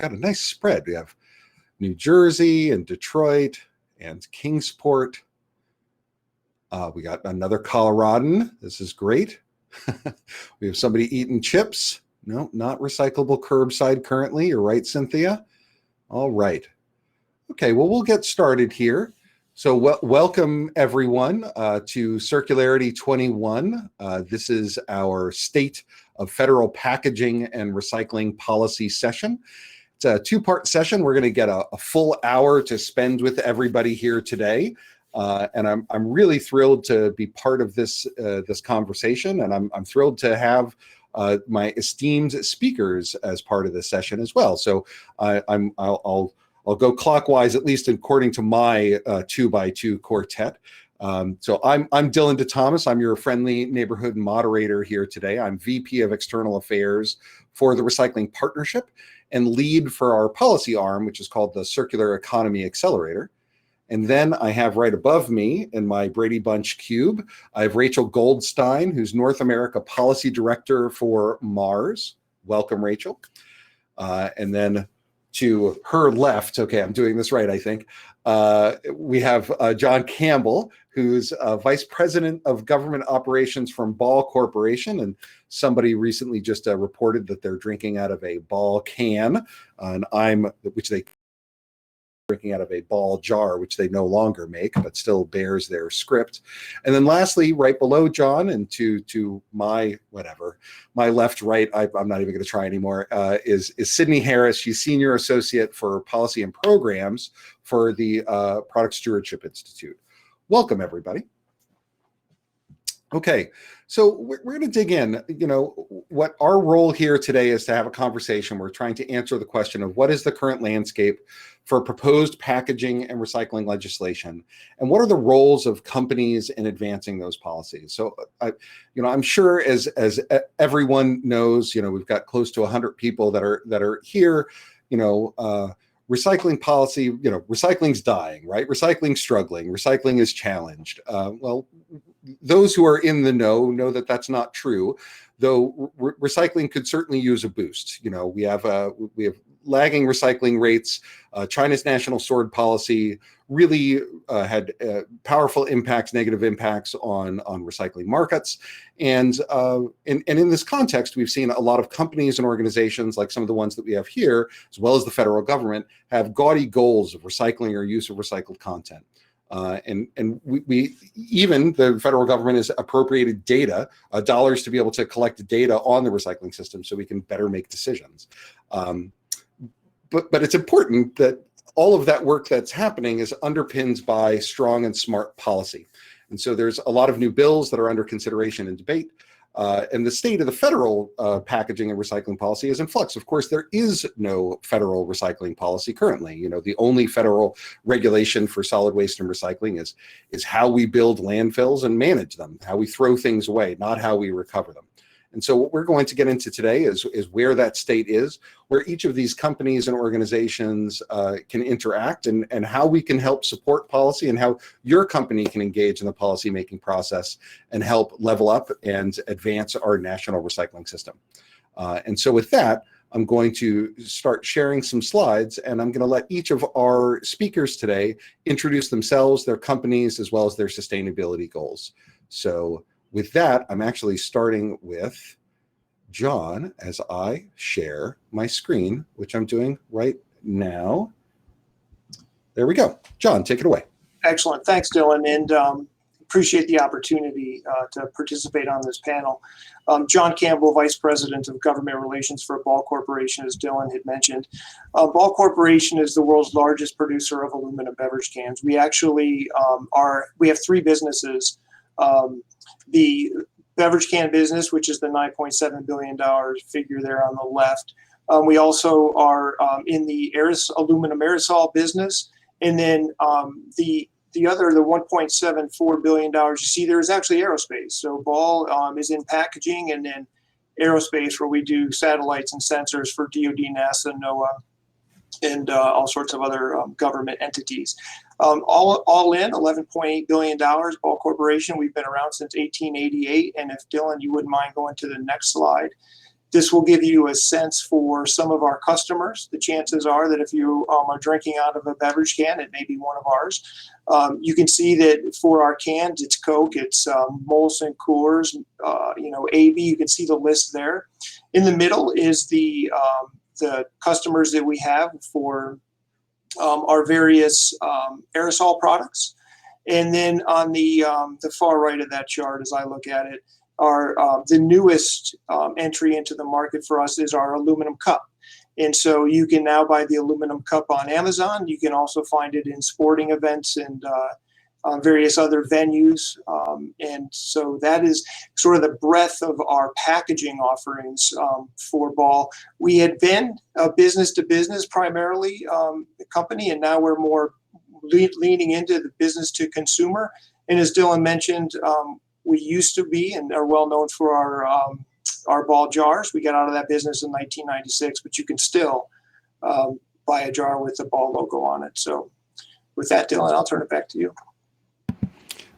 got a nice spread. We have New Jersey and Detroit and Kingsport. We got another Coloradan. This is great. We have somebody eating chips. No, not recyclable curbside currently. You're right, Cynthia. All right. Okay, well, we'll get started here. So welcome everyone to Circularity 21. This is our State of Federal Packaging and Recycling Policy session. It's a two-part session. We're going to get a full hour to spend with everybody here today. And I'm really thrilled to be part of this conversation, and I'm thrilled to have my esteemed speakers as part of this session as well. So I'll go clockwise, at least according to my 2x2 quartet. So I'm Dylan DeThomas. I'm your friendly neighborhood moderator here today. I'm VP of External Affairs for the Recycling Partnership and lead for our policy arm, which is called the Circular Economy Accelerator. And then I have right above me in my Brady Bunch cube, I have Rachel Goldstein, who's North America Policy Director for Mars. Welcome, Rachel. And then to her left, okay, I'm doing this right, I think, we have John Campbell, who's Vice President of Government Operations from Ball Corporation. And somebody recently just reported that they're drinking out of a Ball can, and which they drinking out of a Ball jar, which they no longer make, but still bears their script. And then lastly, right below John and to my left, right, I'm not even going to try anymore, is Sydney Harris. She's Senior Associate for Policy and Programs for the Product Stewardship Institute. Welcome, everybody. Okay, so we're going to dig in. You know, what our role here today is to have a conversation. We're trying to answer the question of what is the current landscape for proposed packaging and recycling legislation, and what are the roles of companies in advancing those policies. So, I'm sure as everyone knows, we've got close to 100 people that are here. Recycling policy, recycling's dying, right? Recycling's struggling. Recycling is challenged. Well, those who are in the know that that's not true, though recycling could certainly use a boost. We have lagging recycling rates. China's national sword policy really had powerful impacts, negative impacts on recycling markets. And in this context, we've seen a lot of companies and organizations like some of the ones that we have here, as well as the federal government, have gaudy goals of recycling or use of recycled content. And we even the federal government has appropriated data, dollars to be able to collect data on the recycling system so we can better make decisions. But it's important that all of that work that's happening is underpinned by strong and smart policy. And so there's a lot of new bills that are under consideration and debate. And the state of the federal packaging and recycling policy is in flux. Of course, there is no federal recycling policy currently. The only federal regulation for solid waste and recycling is how we build landfills and manage them, how we throw things away, not how we recover them. And so what we're going to get into today is where that state is, where each of these companies and organizations can interact, and how we can help support policy, and how your company can engage in the policymaking process and help level up and advance our national recycling system. And so with that, I'm going to start sharing some slides, and I'm going to let each of our speakers today introduce themselves, their companies, as well as their sustainability goals. So with that, I'm actually starting with John as I share my screen, which I'm doing right now. There we go. John, take it away. Excellent. Thanks, Dylan, and appreciate the opportunity to participate on this panel. John Campbell, Vice President of Government Relations for Ball Corporation, as Dylan had mentioned. Ball Corporation is the world's largest producer of aluminum beverage cans. We actually we have three businesses. The beverage can business, which is the $9.7 billion figure there on the left. We also are in the aluminum aerosol business. And then the other, the $1.74 billion you see there is actually aerospace. So Ball is in packaging, and then aerospace, where we do satellites and sensors for DoD, NASA, NOAA, and all sorts of other government entities. All in, $11.8 billion, Ball Corporation. We've been around since 1888. And if, Dylan, you wouldn't mind going to the next slide. This will give you a sense for some of our customers. The chances are that if you are drinking out of a beverage can, it may be one of ours. You can see that for our cans, it's Coke, it's Molson Coors, AB. You can see the list there. In the middle is the customers that we have for our various aerosol products. And then on the far right of that chart, as I look at it, the newest entry into the market for us is our aluminum cup. And so you can now buy the aluminum cup on Amazon. You can also find it in sporting events and various other venues. And so that is sort of the breadth of our packaging offerings for Ball. We had been a business to business primarily company, and now we're more leaning into the business to consumer. And as Dylan mentioned, we used to be and are well known for our Ball jars. We got out of that business in 1996, but you can still buy a jar with the Ball logo on it. So with that, Dylan, I'll turn it back to you.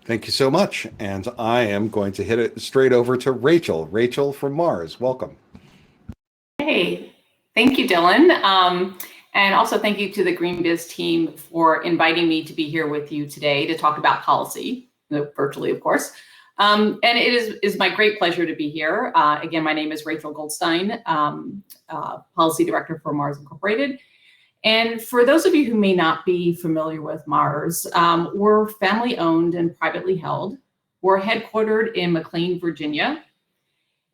Thank you so much. And I am going to hit it straight over to Rachel. Rachel from Mars, welcome. Hey, thank you, Dylan. And also thank you to the GreenBiz team for inviting me to be here with you today to talk about policy, virtually, of course. And it is my great pleasure to be here. Again, my name is Rachel Goldstein, Policy Director for Mars Incorporated. And for those of you who may not be familiar with Mars, we're family owned and privately held. We're headquartered in McLean, Virginia.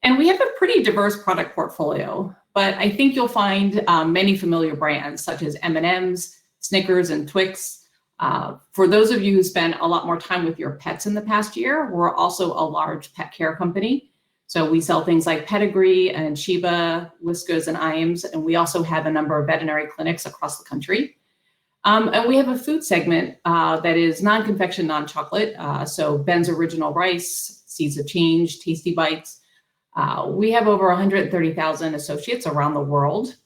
And we have a pretty diverse product portfolio, but I think you'll find many familiar brands such as M&M's, Snickers, and Twix. For those of you who spent a lot more time with your pets in the past year, we're also a large pet care company. So we sell things like Pedigree and Sheba, Whiskas, and Iams, and we also have a number of veterinary clinics across the country. And we have a food segment that is non-confection, non-chocolate. So Ben's Original Rice, Seeds of Change, Tasty Bites. We have over 130,000 associates around the world.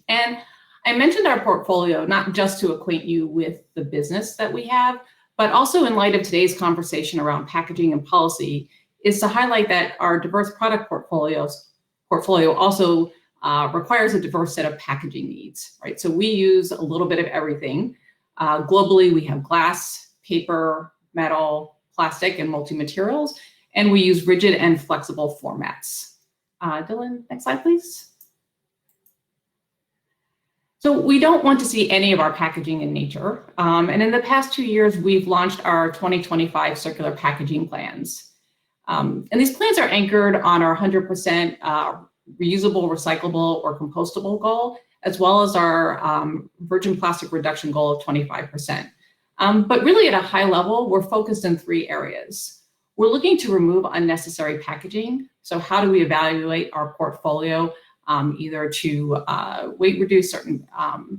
And I mentioned our portfolio, not just to acquaint you with the business that we have, but also in light of today's conversation around packaging and policy, is to highlight that our diverse product portfolio also requires a diverse set of packaging needs, right? So we use a little bit of everything. Globally, we have glass, paper, metal, plastic, and multi-materials, and we use rigid and flexible formats. Dylan, next slide, please. So we don't want to see any of our packaging in nature. And in the past 2 years, we've launched our 2025 circular packaging plans. And these plans are anchored on our 100% reusable, recyclable, or compostable goal, as well as our virgin plastic reduction goal of 25%. But really at a high level, we're focused in 3 areas. We're looking to remove unnecessary packaging. So how do we evaluate our portfolio either to weight reduce certain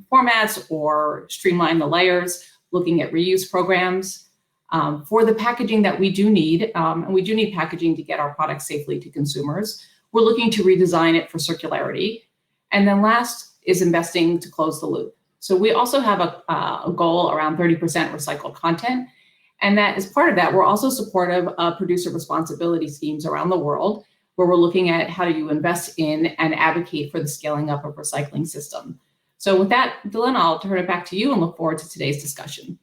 formats or streamline the layers, looking at reuse programs. For the packaging that we do need, and we do need packaging to get our products safely to consumers, we're looking to redesign it for circularity. And then last is investing to close the loop. So we also have a goal around 30% recycled content. And that as part of that, we're also supportive of producer responsibility schemes around the world, where we're looking at how do you invest in and advocate for the scaling up of recycling system. So with that, Dylan, I'll turn it back to you and look forward to today's discussion.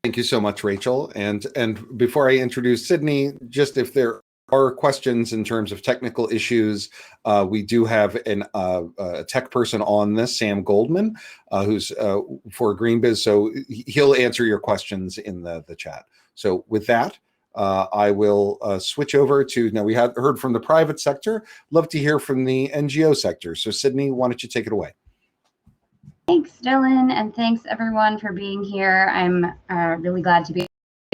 Thank you so much, Rachel. And before I introduce Sydney, just if there are questions in terms of technical issues, we do have a tech person on this, Sam Goldman, who's for GreenBiz. So he'll answer your questions in the chat. So with that, I will switch over to, now we had heard from the private sector, love to hear from the NGO sector. So Sydney, why don't you take it away? Thanks, Dylan, and thanks everyone for being here. I'm really glad to be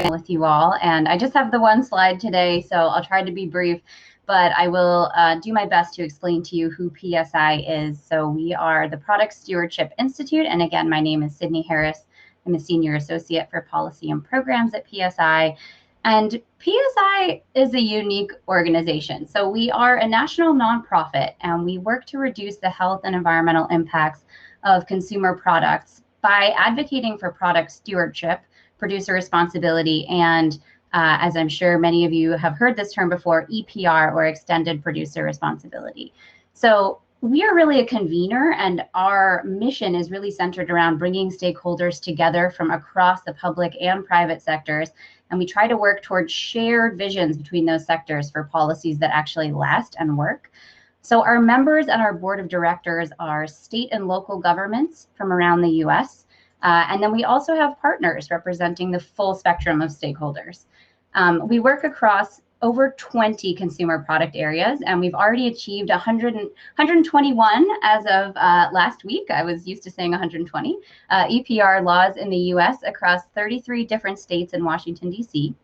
with you all. And I just have the one slide today, so I'll try to be brief, but I will do my best to explain to you who PSI is. So we are the Product Stewardship Institute. And again, my name is Sydney Harris. I'm a Senior Associate for Policy and Programs at PSI. And PSI is a unique organization. So we are a national nonprofit, and we work to reduce the health and environmental impacts of consumer products by advocating for product stewardship, producer responsibility, and as I'm sure many of you have heard this term before, EPR, or extended producer responsibility. So we are really a convener, and our mission is really centered around bringing stakeholders together from across the public and private sectors. And we try to work towards shared visions between those sectors for policies that actually last and work. So our members and our board of directors are state and local governments from around the US. And then we also have partners representing the full spectrum of stakeholders. We work across over 20 consumer product areas, and we've already achieved 121 as of last week. I was used to saying 120 EPR laws in the US across 33 different states and Washington, D.C.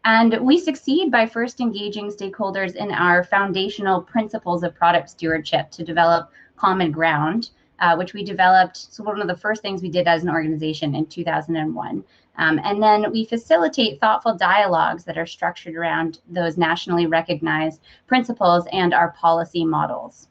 And we succeed by first engaging stakeholders in our foundational principles of product stewardship to develop common ground, which we developed. So one of the first things we did as an organization in 2001. And then we facilitate thoughtful dialogues that are structured around those nationally recognized principles and our policy models.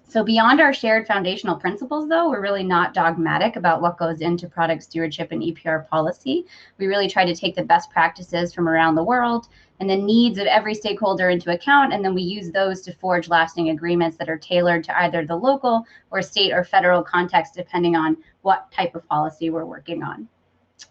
So beyond our shared foundational principles, though, we're really not dogmatic about what goes into product stewardship and EPR policy. We really try to take the best practices from around the world and the needs of every stakeholder into account, and then we use those to forge lasting agreements that are tailored to either the local or state or federal context, depending on what type of policy we're working on.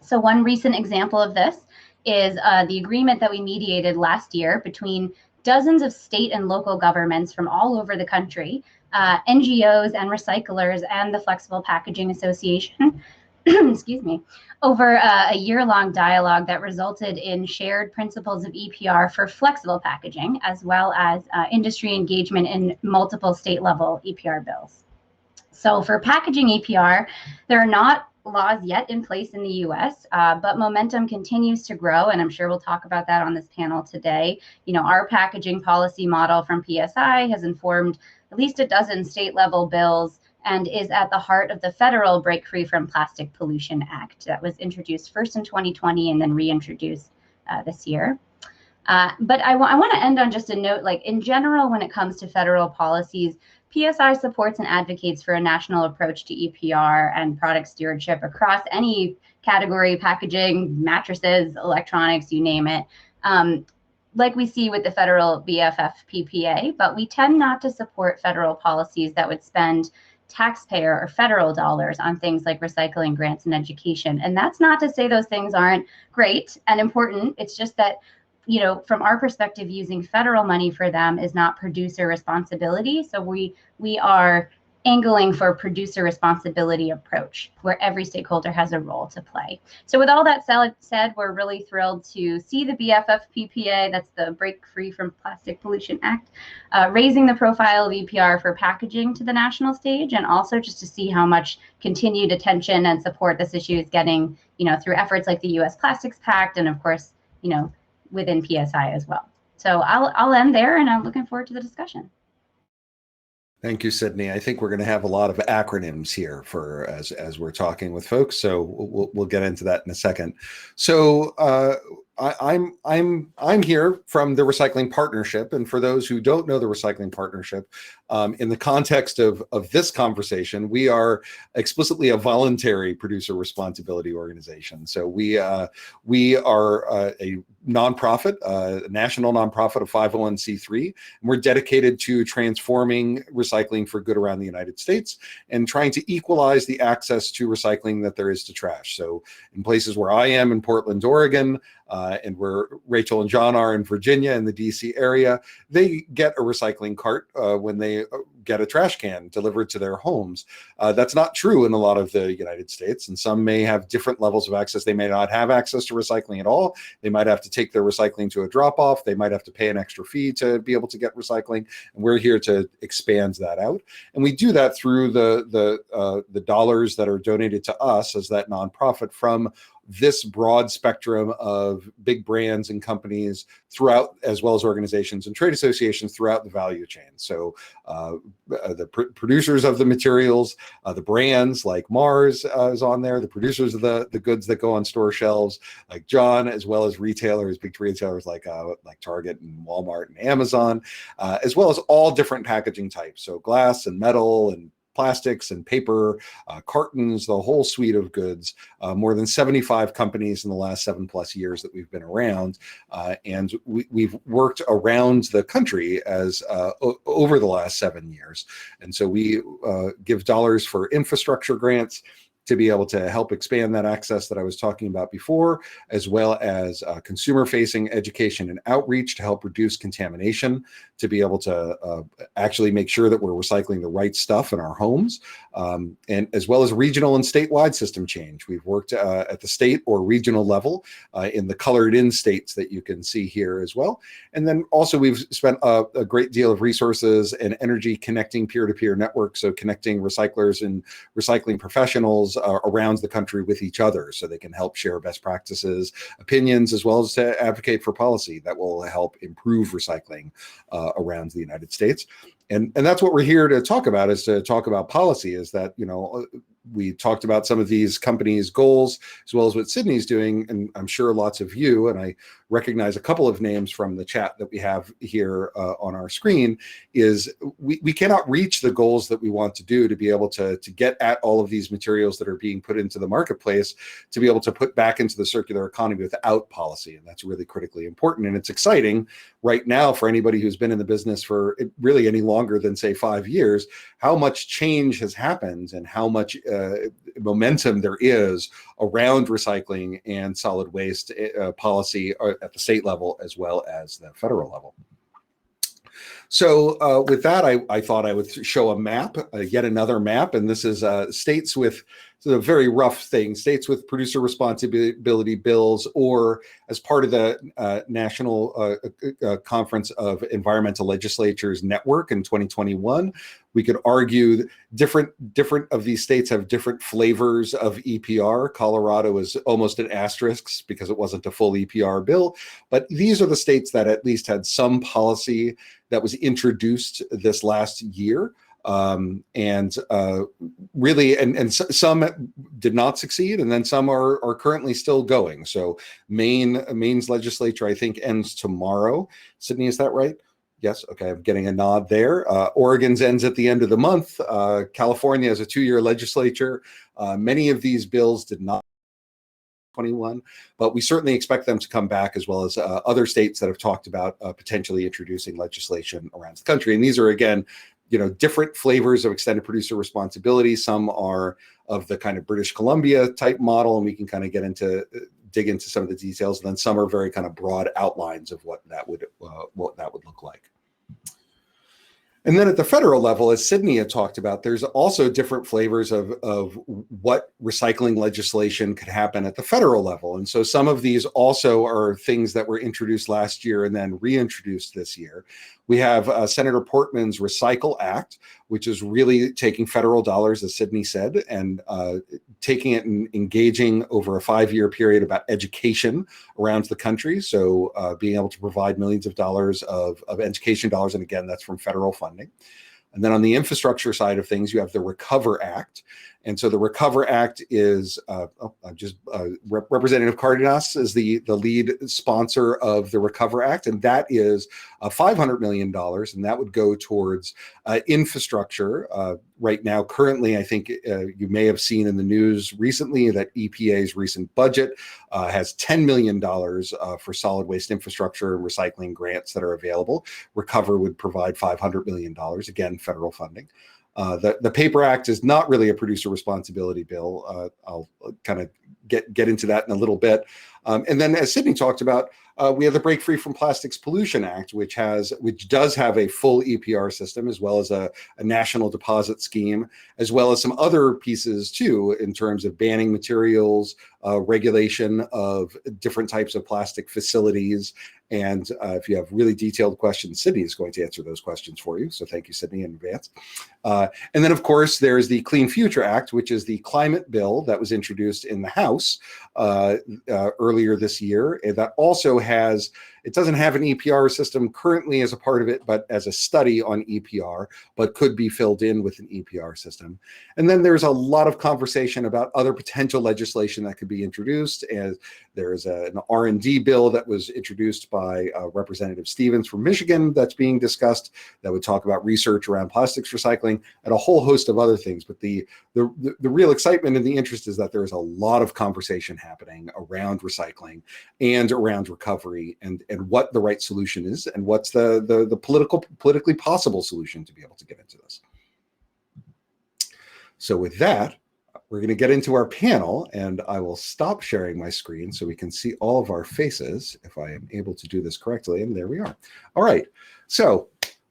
So one recent example of this is the agreement that we mediated last year between dozens of state and local governments from all over the country, NGOs and recyclers, and the Flexible Packaging Association, excuse me, over a year-long dialogue that resulted in shared principles of EPR for flexible packaging, as well as industry engagement in multiple state-level EPR bills. So for packaging EPR, there are not laws yet in place in the US, but momentum continues to grow, and I'm sure we'll talk about that on this panel today. You know, our packaging policy model from PSI has informed at least a dozen state-level bills and is at the heart of the federal Break Free from Plastic Pollution Act that was introduced first in 2020 and then reintroduced this year. But I want to end on just a note, like in general, when it comes to federal policies, PSI supports and advocates for a national approach to EPR and product stewardship across any category: packaging, mattresses, electronics, you name it, like we see with the federal BFF-PPA, but we tend not to support federal policies that would spend taxpayer or federal dollars on things like recycling grants and education. And that's not to say those things aren't great and important. It's just that, you know, from our perspective, using federal money for them is not producer responsibility. So we are angling for a producer responsibility approach where every stakeholder has a role to play. So with all that said, we're really thrilled to see the BFF-PPA, that's the Break Free from Plastic Pollution Act, raising the profile of EPR for packaging to the national stage, and also just to see how much continued attention and support this issue is getting, you know, through efforts like the US Plastics Pact, and of course, you know, within PSI as well. So I'll end there, and I'm looking forward to the discussion. Thank you, Sydney. I think we're going to have a lot of acronyms here for as we're talking with folks. So we'll get into that in a second. So I'm here from the Recycling Partnership, and for those who don't know the Recycling Partnership, in the context of this conversation, we are explicitly a voluntary producer responsibility organization. So we are a nonprofit, a national nonprofit of 501c3, and we're dedicated to transforming recycling for good around the United States and trying to equalize the access to recycling that there is to trash. So in places where I am in Portland, Oregon, and where Rachel and John are in Virginia in the DC area, they get a recycling cart when they get a trash can delivered to their homes. That's not true in a lot of the United States, and some may have different levels of access. They may not have access to recycling at all. They might have to take their recycling to a drop-off. They might have to pay an extra fee to be able to get recycling, and we're here to expand that out. And we do that through the dollars that are donated to us as that nonprofit from this broad spectrum of big brands and companies throughout, as well as organizations and trade associations throughout the value chain. So the producers of the materials, the brands like Mars is on there, the producers of the goods that go on store shelves like John, as well as retailers, big retailers like Target and Walmart and Amazon, as well as all different packaging types. So glass and metal and plastics and paper, cartons, the whole suite of goods. More than 75 companies in the last 7+ years that we've been around, and we've worked around the country as over the last 7 years. And so we give dollars for infrastructure grants to be able to help expand that access that I was talking about before, as well as consumer-facing education and outreach to help reduce contamination, to be able to actually make sure that we're recycling the right stuff in our homes, and as well as regional and statewide system change. We've worked at the state or regional level in the colored in states that you can see here as well. And then also we've spent a great deal of resources and energy connecting peer-to-peer networks, so connecting recyclers and recycling professionals around the country with each other so they can help share best practices, opinions, as well as to advocate for policy that will help improve recycling around the United States. And that's what we're here to talk about, is to talk about policy. Is that, you know, we talked about some of these companies' goals as well as what Sydney's doing, and I'm sure lots of you, and I recognize a couple of names from the chat that we have here on our screen, is we cannot reach the goals that we want to do to be able to get at all of these materials that are being put into the marketplace, to be able to put back into the circular economy without policy. And that's really critically important. And it's exciting right now for anybody who's been in the business for really any longer than, say, 5 years, how much change has happened and how much momentum there is around recycling and solid waste policy at the state level as well as the federal level. So with that, I thought I would show a map, yet another map, and this is states with, a very rough thing, states with producer responsibility bills, or as part of the National Conference of Environmental Legislatures Network in 2021. We could argue different of these states have different flavors of EPR. Colorado is almost an asterisk because it wasn't a full EPR bill, but these are the states that at least had some policy that was introduced this last year. Really, and some did not succeed, and then some are currently still going. So Maine's legislature, I think, ends tomorrow. Sydney, is that right? Yes. Okay. I'm getting a nod there. Oregon's ends at the end of the month. California has a 2-year legislature. Many of these bills did not 21, but we certainly expect them to come back, as well as other states that have talked about potentially introducing legislation around the country. And these are, again, you know, different flavors of extended producer responsibility. Some are of the kind of British Columbia type model, and we can kind of dig into some of the details. And then some are very kind of broad outlines of what that would look like. And then at the federal level, as Sydney had talked about, there's also different flavors of what recycling legislation could happen at the federal level. And so some of these also are things that were introduced last year and then reintroduced this year. We have Senator Portman's Recycle Act, which is really taking federal dollars, as Sydney said, and taking it and engaging over a 5-year period about education around the country. So being able to provide millions of dollars of education dollars. And again, that's from federal funding. And then on the infrastructure side of things, you have the Recover Act. And so the Recover Act is Representative Cardenas is the lead sponsor of the Recover Act, and that is $500 million, and that would go towards infrastructure. Right now, currently, I think you may have seen in the news recently that EPA's recent budget has $10 million for solid waste infrastructure and recycling grants that are available. Recover would provide $500 million, again, federal funding. The PAPER Act is not really a producer responsibility bill. I'll kind of get into that in a little bit. And then, as Sydney talked about, we have the Break Free from Plastics Pollution Act, which does have a full EPR system, as well as a national deposit scheme, as well as some other pieces too, in terms of banning materials, regulation of different types of plastic facilities. And if you have really detailed questions, Sydney is going to answer those questions for you. So thank you, Sydney, in advance. And then, of course, there's the Clean Future Act, which is the climate bill that was introduced in the House earlier this year. And that also it doesn't have an EPR system currently as a part of it, but as a study on EPR, but could be filled in with an EPR system. And then there's a lot of conversation about other potential legislation that could be be introduced, and there's an R&D bill that was introduced by Representative Stevens from Michigan that's being discussed that would talk about research around plastics recycling and a whole host of other things. But the real excitement and the interest is that there is a lot of conversation happening around recycling and around recovery, and what the right solution is, and what's the politically possible solution to be able to get into this. So with that, we're going to get into our panel, and I will stop sharing my screen so we can see all of our faces, if I am able to do this correctly. And there we are. All right. So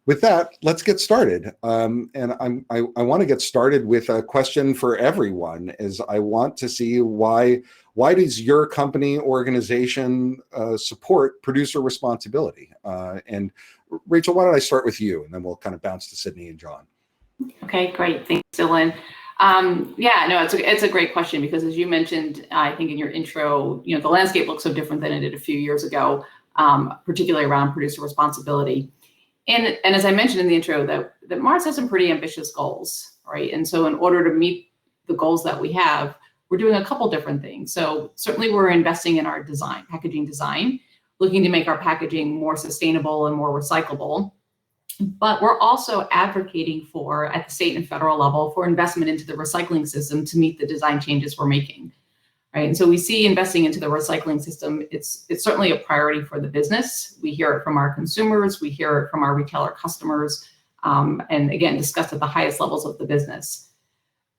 with that, let's get started. And I want to get started with a question for everyone, is I want to see why does your company, organization support producer responsibility? And Rachel, why don't I start with you, and then we'll kind of bounce to Sydney and John. Okay, great. Thanks, Dylan. Yeah, no, it's a great question, because as you mentioned, I think in your intro, the landscape looks so different than it did a few years ago, particularly around producer responsibility. And as I mentioned in the intro, that Mars has some pretty ambitious goals, right? And so in order to meet the goals that we have, we're doing a couple different things. So certainly we're investing in our design, packaging design, looking to make our packaging more sustainable and more recyclable. But we're also advocating for, at the state and federal level, for investment into the recycling system to meet the design changes we're making, right? And so we see investing into the recycling system, it's certainly a priority for the business. We hear it from our consumers, we hear it from our retailer customers, and again, discussed at the highest levels of the business.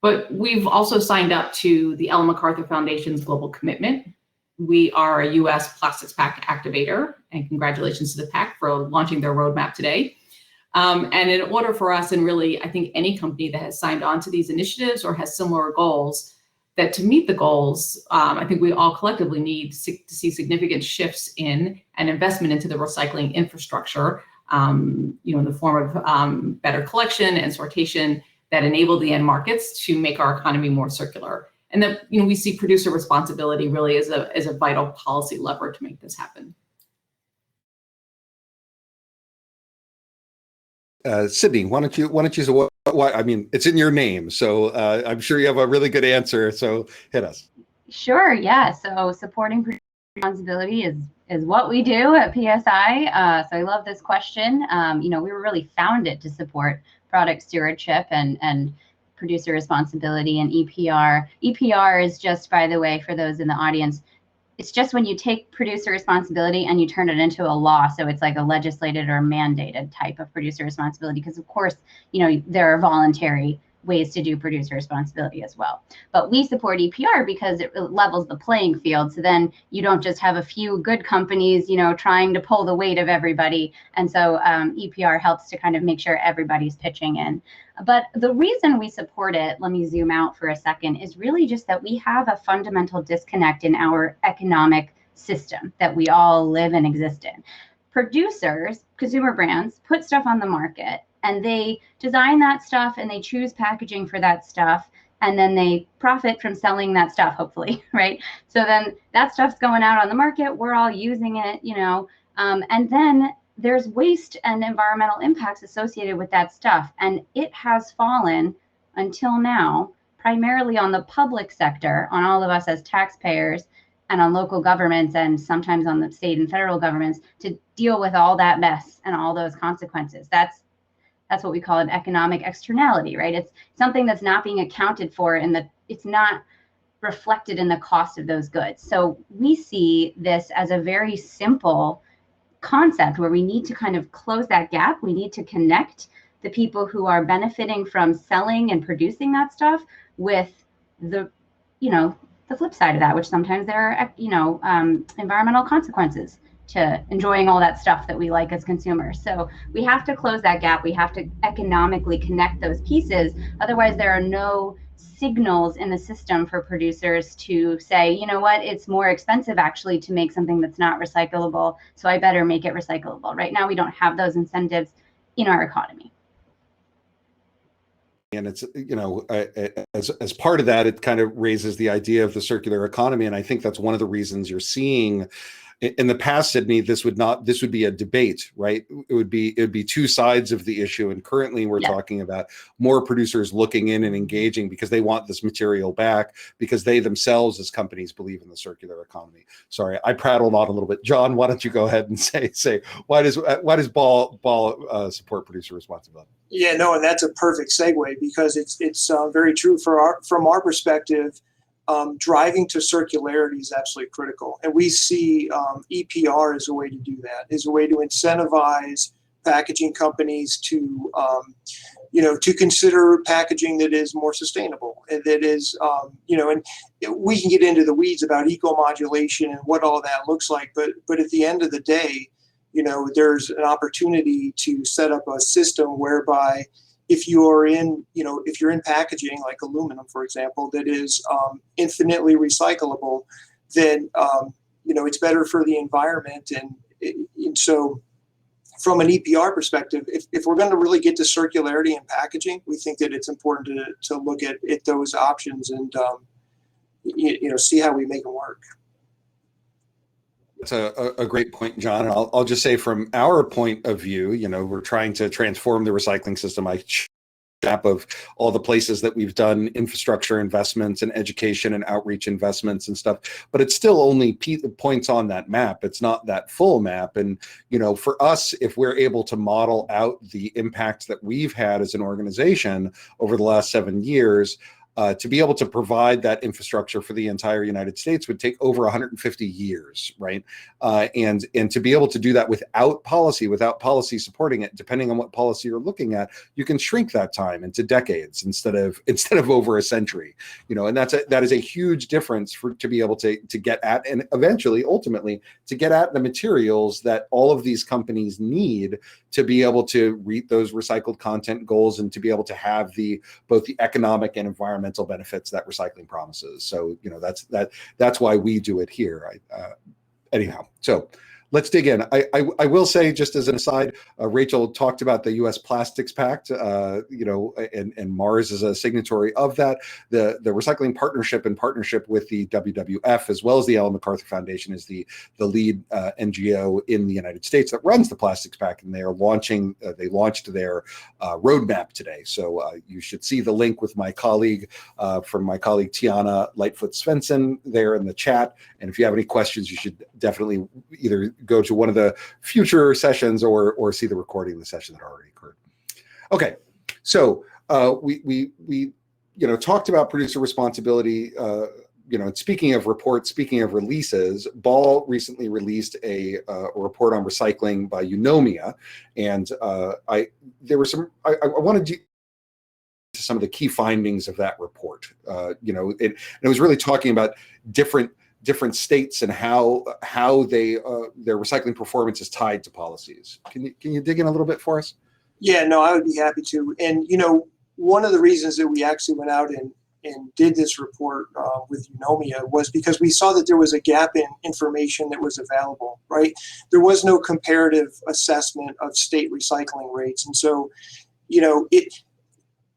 But we've also signed up to the Ellen MacArthur Foundation's global commitment. We are a U.S. Plastics Pact activator, and congratulations to the pact for launching their roadmap today. And in order for us, and really, I think any company that has signed on to these initiatives or has similar goals, that to meet the goals, I think we all collectively need to see significant shifts in and investment into the recycling infrastructure, in the form of better collection and sortation that enable the end markets to make our economy more circular. And that, we see producer responsibility really as a vital policy lever to make this happen. Sydney, why don't you say what? I mean, it's in your name, so I'm sure you have a really good answer. So hit us. Sure. Yeah. So supporting producer responsibility is what we do at PSI. So I love this question. We were really founded to support product stewardship and producer responsibility and EPR. EPR is just, by the way, for those in the audience, it's just when you take producer responsibility and you turn it into a law. So it's like a legislated or mandated type of producer responsibility, because of course, there are voluntary ways to do producer responsibility as well. But we support EPR because it levels the playing field. So then you don't just have a few good companies, trying to pull the weight of everybody. And so EPR helps to kind of make sure everybody's pitching in. But the reason we support it, let me zoom out for a second, is really just that we have a fundamental disconnect in our economic system that we all live and exist in. Producers, consumer brands, put stuff on the market, and they design that stuff and they choose packaging for that stuff, and then they profit from selling that stuff, hopefully, right? So then that stuff's going out on the market, we're all using it, and then there's waste and environmental impacts associated with that stuff. And it has fallen until now, primarily on the public sector, on all of us as taxpayers, and on local governments, and sometimes on the state and federal governments, to deal with all that mess and all those consequences. That's what we call an economic externality, right? It's something that's not being accounted for, and it's not reflected in the cost of those goods. So we see this as a very simple concept where we need to kind of close that gap. We need to connect the people who are benefiting from selling and producing that stuff with the flip side of that, which sometimes there are, environmental consequences to enjoying all that stuff that we like as consumers. So we have to close that gap. We have to economically connect those pieces. Otherwise, there are no signals in the system for producers to say, you know what, it's more expensive actually to make something that's not recyclable, so I better make it recyclable. Right now, we don't have those incentives in our economy. And it's, as part of that, it kind of raises the idea of the circular economy. And I think that's one of the reasons you're seeing in the past, Sydney, this would be a debate, right? It would be two sides of the issue. And currently we're talking about more producers looking in and engaging because they want this material back, because they themselves as companies believe in the circular economy. Sorry, I prattled on a little bit. John, why don't you go ahead and say why does Ball support producer responsibility? Yeah, no, and that's a perfect segue, because it's very true from our perspective. Driving to circularity is absolutely critical, and we see EPR as a way to do that, as a way to incentivize packaging companies to to consider packaging that is more sustainable, and that is and we can get into the weeds about eco-modulation and what all that looks like, but at the end of the day, there's an opportunity to set up a system whereby if you're in packaging like aluminum, for example, that is infinitely recyclable, then it's better for the environment. And so from an EPR perspective, if we're going to really get to circularity in packaging, we think that it's important to look at those options and see how we make them work. That's a great point, John. And I'll just say from our point of view, we're trying to transform the recycling system. I map of all the places that we've done infrastructure investments and education and outreach investments and stuff, but it's still only points on that map. It's not that full map. And, for us, if we're able to model out the impact that we've had as an organization over the last 7 years, to be able to provide that infrastructure for the entire United States would take over 150 years, right? And to be able to do that without policy supporting it, depending on what policy you're looking at, you can shrink that time into decades instead of over a century. And that is a huge difference to be able to get at, and eventually, ultimately, to get at the materials that all of these companies need to be able to reach those recycled content goals and to be able to have both the economic and environmental benefits that recycling promises. So that's why we do it here. Anyhow, so let's dig in. I will say, just as an aside, Rachel talked about the U.S. Plastics Pact, and Mars is a signatory of that. The Recycling Partnership, in partnership with the WWF, as well as the Ellen MacArthur Foundation, is the lead NGO in the United States that runs the Plastics Pact, and they launched their roadmap today. So you should see the link with my colleague, Tiana Lightfoot Svensson there in the chat. And if you have any questions, you should definitely either go to one of the future sessions or see the recording of the session that already occurred. Okay, so we talked about producer responsibility. And speaking of reports, speaking of releases, Ball recently released a report on recycling by Eunomia, and I wanted to some of the key findings of that report. It was really talking about different states and how their recycling performance is tied to policies. Can you dig in a little bit for us? Yeah, no, I would be happy to. And one of the reasons that we actually went out and did this report with Eunomia was because we saw that there was a gap in information that was available, right? There was no comparative assessment of state recycling rates. And so,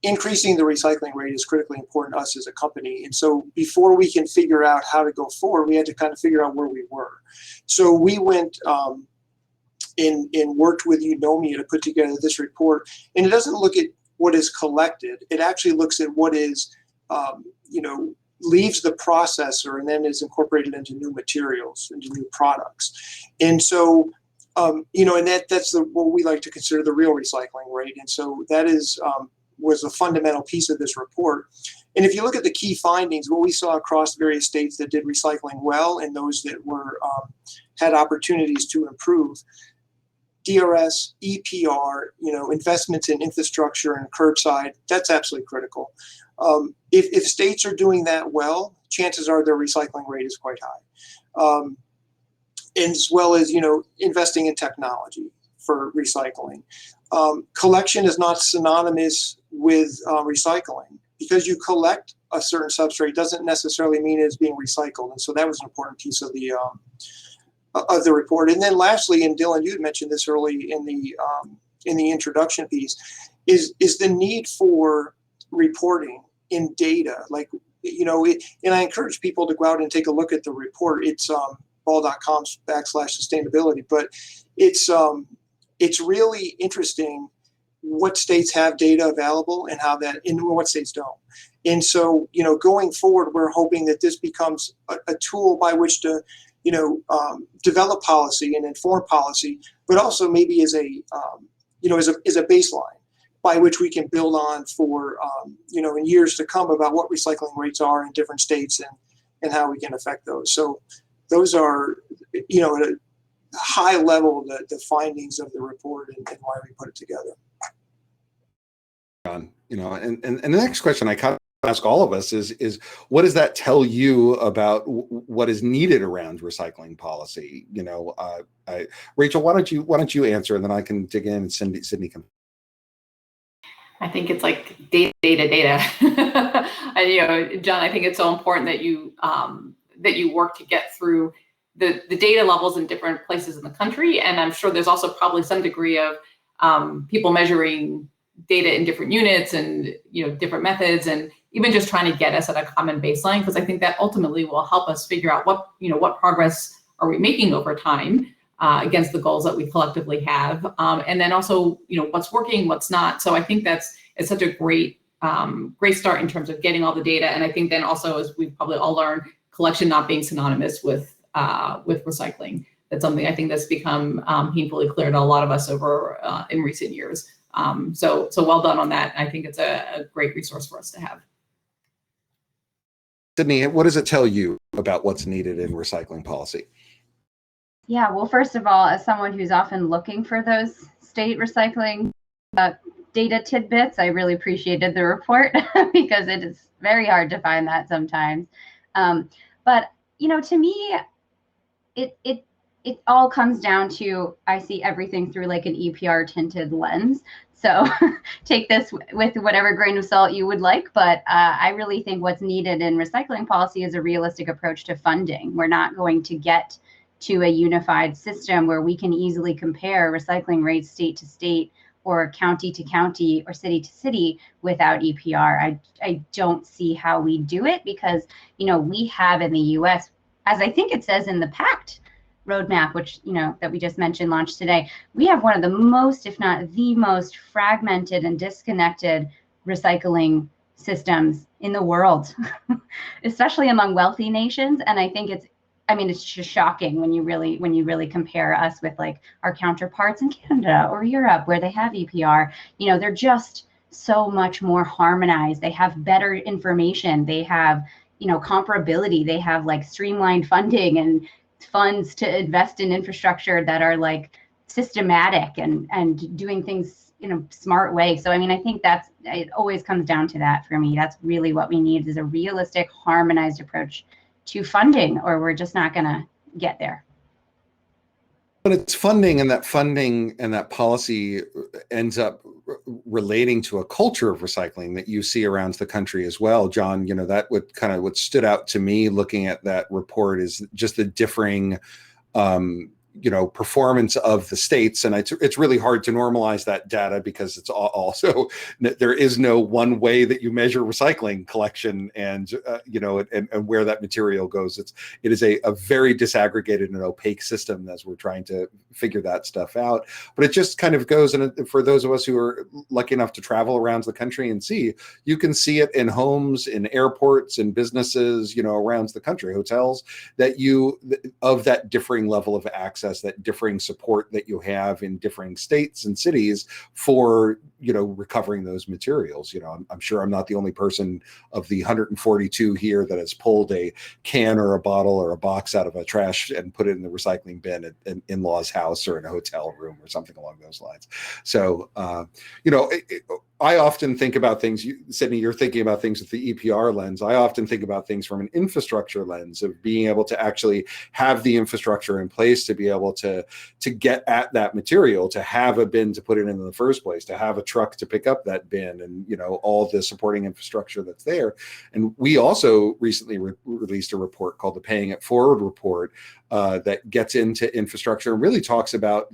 increasing the recycling rate is critically important to us as a company. And so before we can figure out how to go forward, we had to kind of figure out where we were. So we went and worked with Eunomia to put together this report. And it doesn't look at what is collected. It actually looks at what is, leaves the processor and then is incorporated into new materials, into new products. And so, and that's what we like to consider the real recycling rate. And so that is, was a fundamental piece of this report. And if you look at the key findings, what we saw across various states that did recycling well and those that were had opportunities to improve, DRS, EPR, investments in infrastructure and curbside, that's absolutely critical. If states are doing that well, chances are their recycling rate is quite high. As well as, investing in technology for recycling. Collection is not synonymous with recycling. Because you collect a certain substrate doesn't necessarily mean it's being recycled. And so that was an important piece of the report. And then lastly, and Dylan, you had mentioned this early in the introduction piece, is the need for reporting in data. Like, and I encourage people to go out and take a look at the report. It's ball.com/sustainability. But it's really interesting what states have data available and how that, and what states don't. And so, going forward, we're hoping that this becomes a tool by which to, develop policy and inform policy, but also maybe as a baseline by which we can build on for, in years to come about what recycling rates are in different states and how we can affect those. So those are, at a high level, the findings of the report and why we put it together. And the next question I kind of ask all of us is what does that tell you about what is needed around recycling policy? Rachel, why don't you answer, and then I can dig in, and Sydney can. I think it's like data. And, John, I think it's so important that you work to get through the data levels in different places in the country. And I'm sure there's also probably some degree of people measuring data in different units and, different methods, and even just trying to get us at a common baseline, because I think that ultimately will help us figure out what progress are we making over time against the goals that we collectively have. And then also, what's working, what's not. So I think it's such a great start in terms of getting all the data. And I think then also, as we've probably all learned, collection not being synonymous with recycling. That's something I think that's become painfully clear to a lot of us over in recent years. So well done on that. I think it's a great resource for us to have. Sydney, what does it tell you about what's needed in recycling policy? Yeah, well, first of all, as someone who's often looking for those state recycling data tidbits, I really appreciated the report because it is very hard to find that sometimes. But, to me, it all comes down to, I see everything through like an EPR tinted lens. So take this with whatever grain of salt you would like. But I really think what's needed in recycling policy is a realistic approach to funding. We're not going to get to a unified system where we can easily compare recycling rates state to state or county to county or city to city without EPR. I don't see how we do it because, we have in the US, as I think it says in the PACT roadmap, which, that we just mentioned launched today, we have one of the most, if not the most fragmented and disconnected recycling systems in the world, especially among wealthy nations. And I think it's just shocking when you really compare us with like our counterparts in Canada or Europe where they have EPR. They're just so much more harmonized. They have better information. They have, comparability. They have like streamlined funding and funds to invest in infrastructure that are like systematic and doing things in a smart way. So, I think it always comes down to that for me. That's really what we need is a realistic, harmonized approach to funding, or we're just not going to get there. But it's funding, and that policy ends up relating to a culture of recycling that you see around the country as well. John, that what stood out to me looking at that report is just the differing performance of the states. And it's really hard to normalize that data because it's also, there is no one way that you measure recycling collection and where that material goes. It is a very disaggregated and opaque system as we're trying to figure that stuff out. But it just kind of goes, and for those of us who are lucky enough to travel around the country and you can see it in homes, in airports, in businesses, around the country, hotels, of that differing level of access, that differing support that you have in differing states and cities for recovering those materials. I'm sure I'm not the only person of the 142 here that has pulled a can or a bottle or a box out of a trash and put it in the recycling bin at an in-law's house or in a hotel room or something along those lines. So I often think about things, Sydney, you're thinking about things with the EPR lens. I often think about things from an infrastructure lens of being able to actually have the infrastructure in place to be able to get at that material, to have a bin to put it in the first place, to have a truck to pick up that bin, and all the supporting infrastructure that's there. And we also recently released a report called the Paying It Forward report that gets into infrastructure and really talks about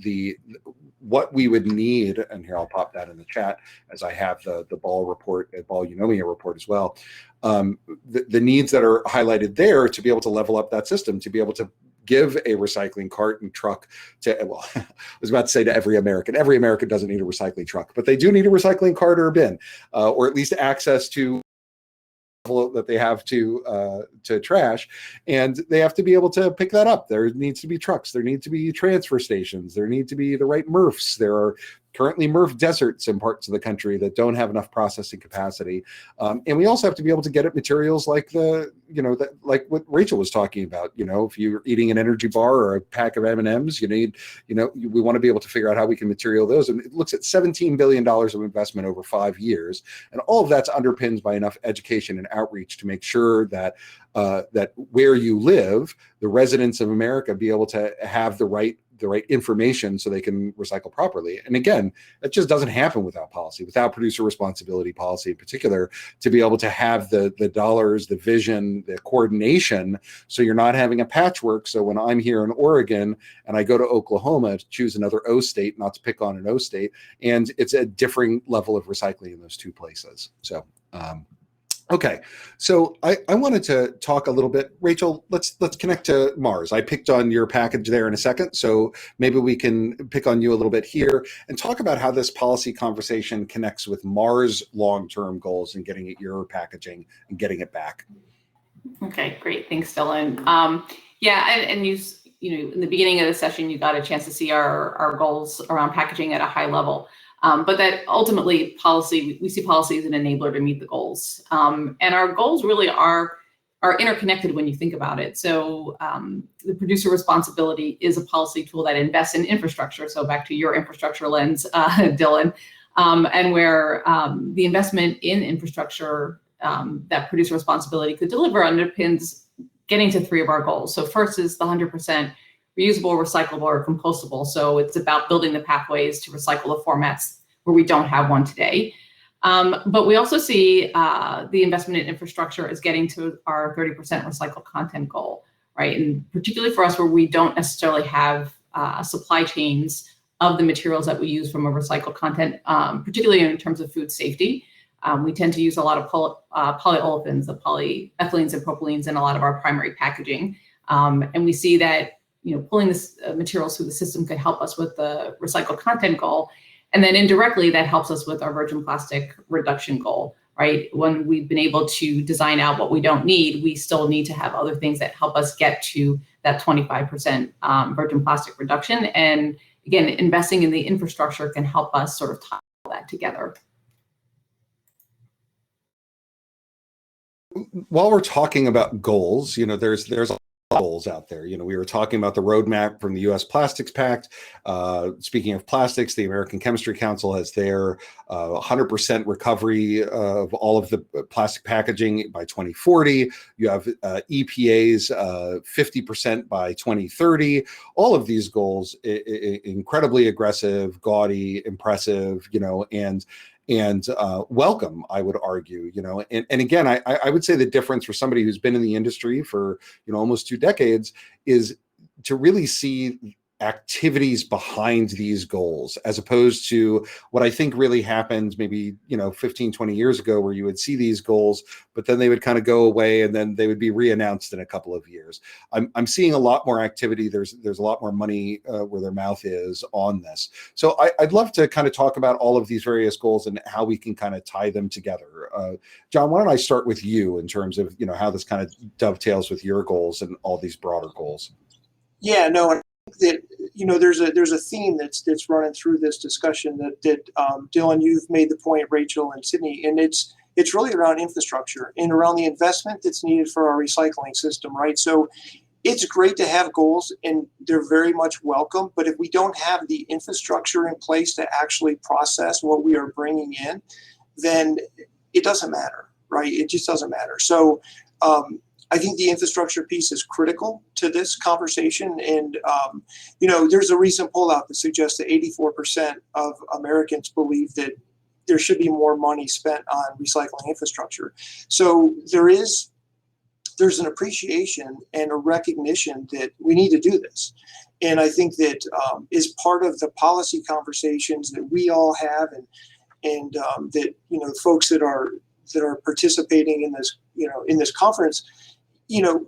what we would need. And here, I'll pop that in the chat as I have the Ball report, Ball Eunomia report as well. The needs that are highlighted there to be able to level up that system, to be able to give a recycling cart and truck to, well, I was about to say to every American. Every American doesn't need a recycling truck, but they do need a recycling cart or a bin, or at least access to that they have to trash, and they have to be able to pick that up. There needs to be trucks. There need to be transfer stations. There need to be the right MRFs. There are currently MRF deserts in parts of the country that don't have enough processing capacity, and we also have to be able to get at materials like like what Rachel was talking about. If you're eating an energy bar or a pack of M&Ms, we want to be able to figure out how we can material those. And it looks at $17 billion of investment over 5 years, and all of that's underpinned by enough education and outreach to make sure that that where you live, the residents of America be able to have the right information so they can recycle properly. And again, that just doesn't happen without policy, without producer responsibility policy in particular, to be able to have the dollars, the vision, the coordination, so you're not having a patchwork. So when I'm here in Oregon and I go to Oklahoma to choose another O state, not to pick on an O state, and it's a differing level of recycling in those two places. So okay, so I wanted to talk a little bit, Rachel, let's connect to Mars. I picked on your package there in a second, so maybe we can pick on you a little bit here and talk about how this policy conversation connects with Mars long-term goals and getting at your packaging and getting it back. Okay, great. Thanks, Dylan. Yeah, and you in the beginning of the session, you got a chance to see our goals around packaging at a high level. But that ultimately we see policy as an enabler to meet the goals. And our goals really are interconnected when you think about it. So the producer responsibility is a policy tool that invests in infrastructure. So back to your infrastructure lens, Dylan, and where the investment in infrastructure that producer responsibility could deliver underpins getting to 3 of our goals. So first is the 100% reusable, recyclable, or compostable. So it's about building the pathways to recycle the formats where we don't have one today. But we also see the investment in infrastructure as getting to our 30% recycled content goal, right? And particularly for us, where we don't necessarily have supply chains of the materials that we use from a recycled content, particularly in terms of food safety. We tend to use a lot of polyolefins, the polyethylenes and propylenes in a lot of our primary packaging. And we see that pulling this materials through the system could help us with the recycled content goal. And then indirectly, that helps us with our virgin plastic reduction goal, right? When we've been able to design out what we don't need, we still need to have other things that help us get to that 25% virgin plastic reduction. And again, investing in the infrastructure can help us sort of tie all that together. While we're talking about goals, there's goals out there. We were talking about the roadmap from the U.S. Plastics Pact. Speaking of plastics, the American Chemistry Council has their 100% recovery of all of the plastic packaging by 2040. You have EPA's 50% by 2030. All of these goals, incredibly aggressive, gaudy, impressive, and welcome, I would argue, and again, I would say the difference for somebody who's been in the industry for, almost 2 decades is to really see activities behind these goals, as opposed to what I think really happened maybe 15, 20 years ago, where you would see these goals, but then they would kind of go away and then they would be reannounced in a couple of years. I'm seeing a lot more activity. There's a lot more money where their mouth is on this. So I'd love to kind of talk about all of these various goals and how we can kind of tie them together. John, why don't I start with you in terms of how this kind of dovetails with your goals and all these broader goals? Yeah, no, I think that there's a theme that's running through this discussion that Dylan, you've made the point, Rachel and Sydney, and it's really around infrastructure and around the investment that's needed for our recycling system, right? So it's great to have goals and they're very much welcome, but if we don't have the infrastructure in place to actually process what we are bringing in, then it doesn't matter, right? It just doesn't matter. So I think the infrastructure piece is critical to this conversation. And, there's a recent poll out that suggests that 84% of Americans believe that there should be more money spent on recycling infrastructure. So there's an appreciation and a recognition that we need to do this. And I think that is part of the policy conversations that we all have and that, folks that are participating in this, in this conference,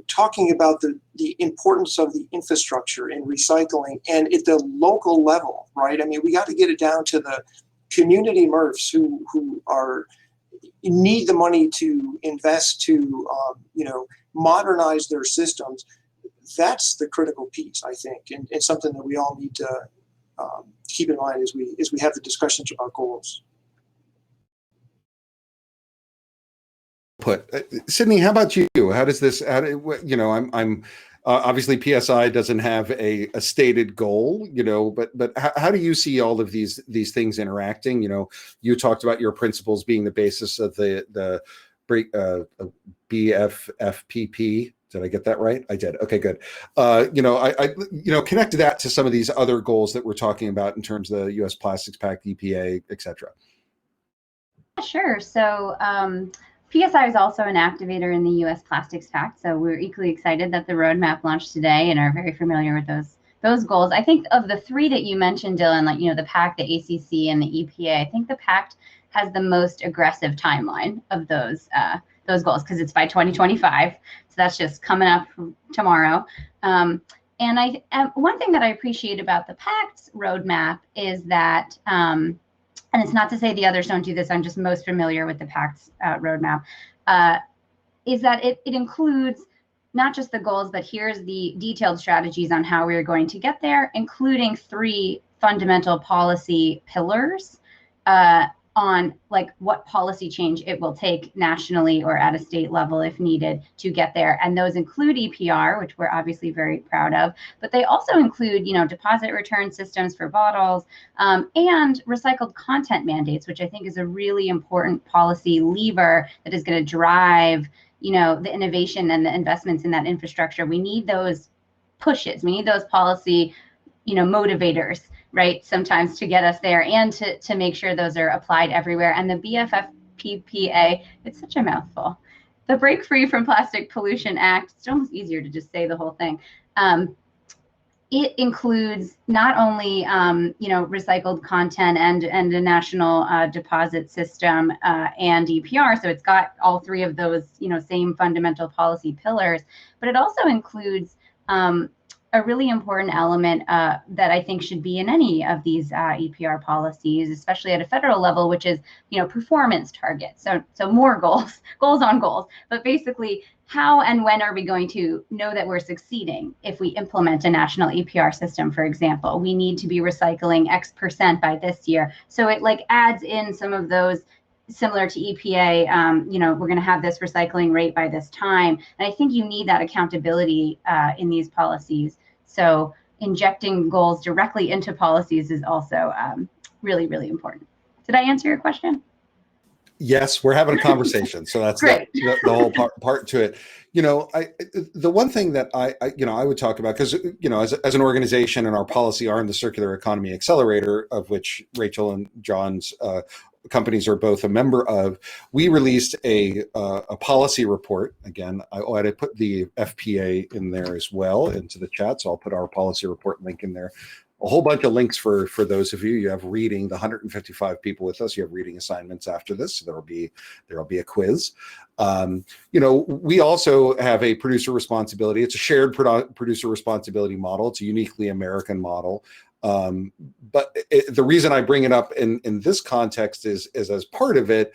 talking about the importance of the infrastructure and recycling, and at the local level, right? I mean, we got to get it down to the community MRFs who need the money to invest to, modernize their systems. That's the critical piece, I think, and something that we all need to keep in mind as we have the discussions about goals. Sydney, how about you? How does this? I'm obviously PSI doesn't have a stated goal, but how do you see all of these things interacting? You talked about your principles being the basis of the BFFPP. Did I get that right? I did. Okay, good. I connected that to some of these other goals that we're talking about in terms of the U.S. Plastics Pact, EPA, et cetera. Sure. So PSI is also an activator in the U.S. Plastics Pact. So we're equally excited that the roadmap launched today and are very familiar with those goals. I think of the three that you mentioned, Dylan, the pact, the ACC, and the EPA, I think the pact has the most aggressive timeline of those goals because it's by 2025. So that's just coming up tomorrow. And one thing that I appreciate about the pact's roadmap is that, and it's not to say the others don't do this, I'm just most familiar with the pact's roadmap, is that it includes not just the goals, but here's the detailed strategies on how we're going to get there, including 3 fundamental policy pillars on what policy change it will take nationally or at a state level if needed to get there. And those include EPR, which we're obviously very proud of, but they also include, deposit return systems for bottles and recycled content mandates, which I think is a really important policy lever that is going to drive, the innovation and the investments in that infrastructure. We need those pushes. We need those policy, motivators, right? Sometimes to get us there and to make sure those are applied everywhere. And the BFFPPA, it's such a mouthful. The Break Free from Plastic Pollution Act, it's almost easier to just say the whole thing. It includes not only, recycled content and a national deposit system and EPR. So it's got all 3 of those, same fundamental policy pillars, but it also includes a really important element that I think should be in any of these EPR policies, especially at a federal level, which is, performance targets. So more goals on goals, but basically how and when are we going to know that we're succeeding if we implement a national EPR system, for example? We need to be recycling X% by this year. So it adds in some of those similar to EPA, we're going to have this recycling rate by this time. And I think you need that accountability in these policies. So injecting goals directly into policies is also really, really important. Did I answer your question? Yes, we're having a conversation. So that's the whole part to it. The one thing that I would talk about, because, as an organization and our policy arm, the Circular Economy Accelerator, of which Rachel and John's companies are both a member of, we released a policy report. Again, I put the FPA in there as well into the chat, so I'll put our policy report link in there. A whole bunch of links for those of you. You have reading, the 155 people with us. You have reading assignments after this. So there'll be a quiz. We also have a producer responsibility. It's a shared producer responsibility model. It's a uniquely American model. But the reason I bring it up in this context is as part of it,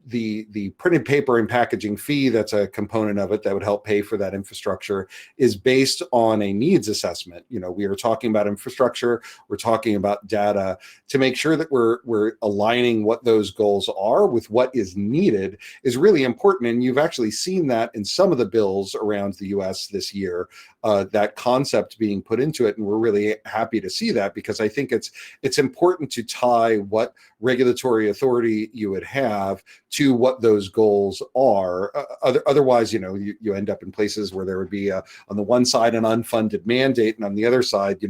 the printed paper and packaging fee that's a component of it that would help pay for that infrastructure is based on a needs assessment. We are talking about infrastructure, we're talking about data to make sure that we're aligning what those goals are with what is needed is really important. And you've actually seen that in some of the bills around the US this year, that concept being put into it. And we're really happy to see that, because I think it's important to tie what regulatory authority you would have to what those goals are. Otherwise, you end up in places where there would be on the one side an unfunded mandate, and on the other side,